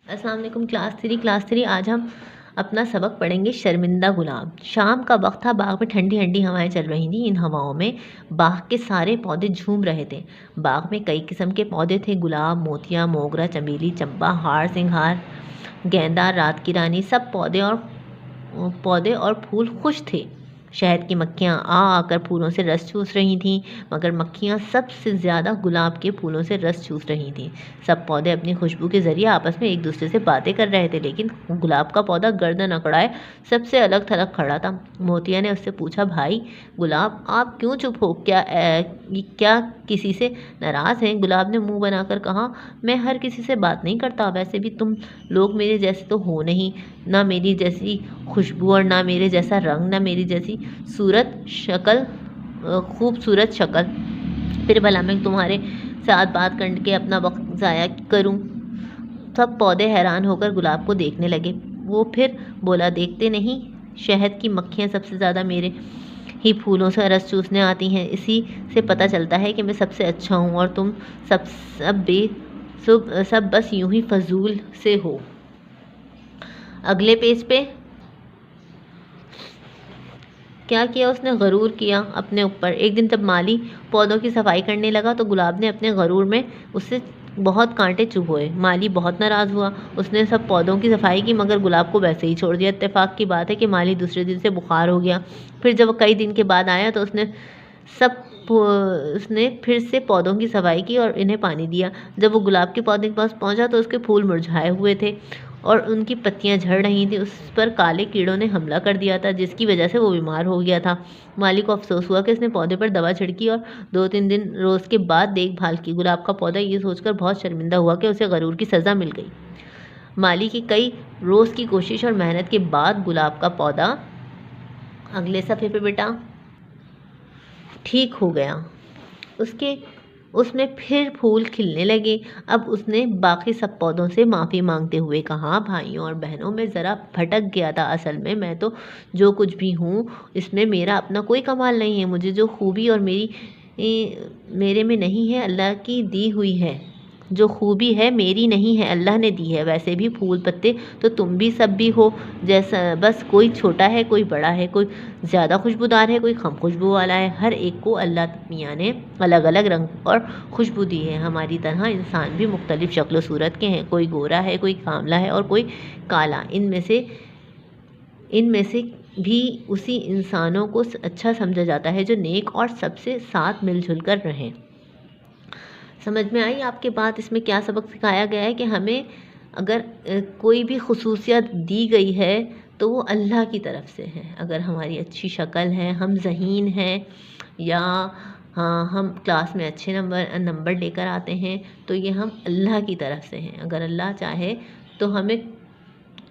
अस्सलाम वालेकुम क्लास 3 आज हम अपना सबक पढ़ेंगे शर्मिंदा गुलाब। शाम का वक्त था, बाग में ठंडी ठंडी हवाएं चल रही थीं। इन हवाओं में बाग के सारे पौधे झूम रहे थे। बाग में कई किस्म के पौधे थे, गुलाब, मोतिया, मोगरा, चमेली, चंपा, हार सिंगार, गेंदा, रात की रानी। सब पौधे और फूल खुश थे। शहद की मक्खियाँ आ आकर फूलों से रस चूस रही थीं, मगर मक्खियाँ सबसे ज़्यादा गुलाब के फूलों से रस चूस रही थीं। सब पौधे अपनी खुशबू के ज़रिए आपस में एक दूसरे से बातें कर रहे थे, लेकिन गुलाब का पौधा गर्दन अकड़ाए सबसे अलग थलग खड़ा था। मोतिया ने उससे पूछा, भाई गुलाब, आप क्यों चुप हो? क्या किसी से नाराज़ हैं? गुलाब ने मुंह बनाकर कहा, मैं हर किसी से बात नहीं करता। वैसे भी तुम लोग मेरे जैसे तो हो नहीं, ना मेरी जैसी खुशबू और ना मेरे जैसा रंग, ना मेरी जैसी खूबसूरत शक्ल। फिर भला मैं तुम्हारे साथ बात करके अपना वक्त ज़ाया करूं? सब पौधे हैरान होकर गुलाब को देखने लगे। वो फिर बोला, देखते नहीं, शहद की मक्खियाँ सबसे ज़्यादा मेरे ही फूलों से रस चूसने आती हैं। इसी से पता चलता है कि मैं सबसे अच्छा हूँ और तुम सब बस यूं ही फजूल से हो। अगले पेज पे क्या किया उसने? गरूर किया अपने ऊपर। एक दिन जब माली पौधों की सफाई करने लगा तो गुलाब ने अपने गरूर में उससे बहुत कांटे चुभोए। माली बहुत नाराज़ हुआ। उसने सब पौधों की सफाई की, मगर गुलाब को वैसे ही छोड़ दिया। इत्तेफाक की बात है कि माली दूसरे दिन से बुखार हो गया। फिर जब कई दिन के बाद आया तो उसने फिर से पौधों की सफाई की और इन्हें पानी दिया। जब वो गुलाब के पौधे के पास पहुंचा तो उसके फूल मुरझाए हुए थे और उनकी पत्तियां झड़ रही थी। उस पर काले कीड़ों ने हमला कर दिया था, जिसकी वजह से वो बीमार हो गया था। माली को अफसोस हुआ कि उसने पौधे पर दवा छिड़की और 2-3 दिन रोज़ के बाद देखभाल की। गुलाब का पौधा ये सोचकर बहुत शर्मिंदा हुआ कि उसे गरूर की सज़ा मिल गई। माली की कई रोज़ की कोशिश और मेहनत के बाद गुलाब का पौधा, अगले सफ़े पे बेटा, ठीक हो गया। उसमें फिर फूल खिलने लगे। अब उसने बाकी सब पौधों से माफ़ी मांगते हुए कहा, भाइयों और बहनों, मैं ज़रा भटक गया था। असल में मैं तो जो कुछ भी हूँ इसमें मेरा अपना कोई कमाल नहीं है। मुझे जो खूबी और मेरे में नहीं है, अल्लाह की दी हुई है। जो खूबी है मेरी नहीं है, अल्लाह ने दी है। वैसे भी फूल पत्ते तो तुम भी सब भी हो जैसा, बस कोई छोटा है, कोई बड़ा है, कोई ज़्यादा खुशबूदार है, कोई कम खुशबू वाला है। हर एक को अल्लाह मियाँ ने अलग अलग रंग और खुशबू दी है। हमारी तरह इंसान भी मुख्तलिफ़ शक्ल सूरत के हैं। कोई गोरा है, कोई कामला है और कोई काला। इनमें से भी उसी इंसानों को अच्छा समझा जाता है जो नेक और सबसे साथ मिलजुल कर रहें। समझ में आई आपके बात? इसमें क्या सबक सिखाया गया है कि हमें अगर कोई भी खुसूसियत दी गई है तो वो अल्लाह की तरफ से है। अगर हमारी अच्छी शक्ल है, हम ज़हीन हैं, या हाँ हम क्लास में अच्छे नंबर लेकर आते हैं, तो ये हम अल्लाह की तरफ से हैं। अगर अल्लाह चाहे तो हमें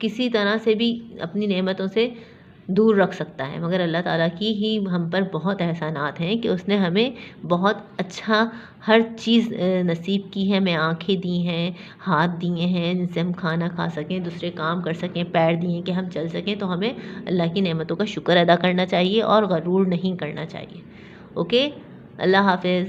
किसी तरह से भी अपनी नेमतों से दूर रख सकता है, मगर अल्लाह ताला की ही हम पर बहुत एहसानात हैं कि उसने हमें बहुत अच्छा हर चीज़ नसीब की है। हमें आँखें दी हैं, हाथ दिए हैं जिनसे हम खाना खा सकें, दूसरे काम कर सकें, पैर दिए हैं कि हम चल सकें। तो हमें अल्लाह की नेमतों का शुक्र अदा करना चाहिए और गरूर नहीं करना चाहिए। ओके, अल्लाह हाफ़िज़।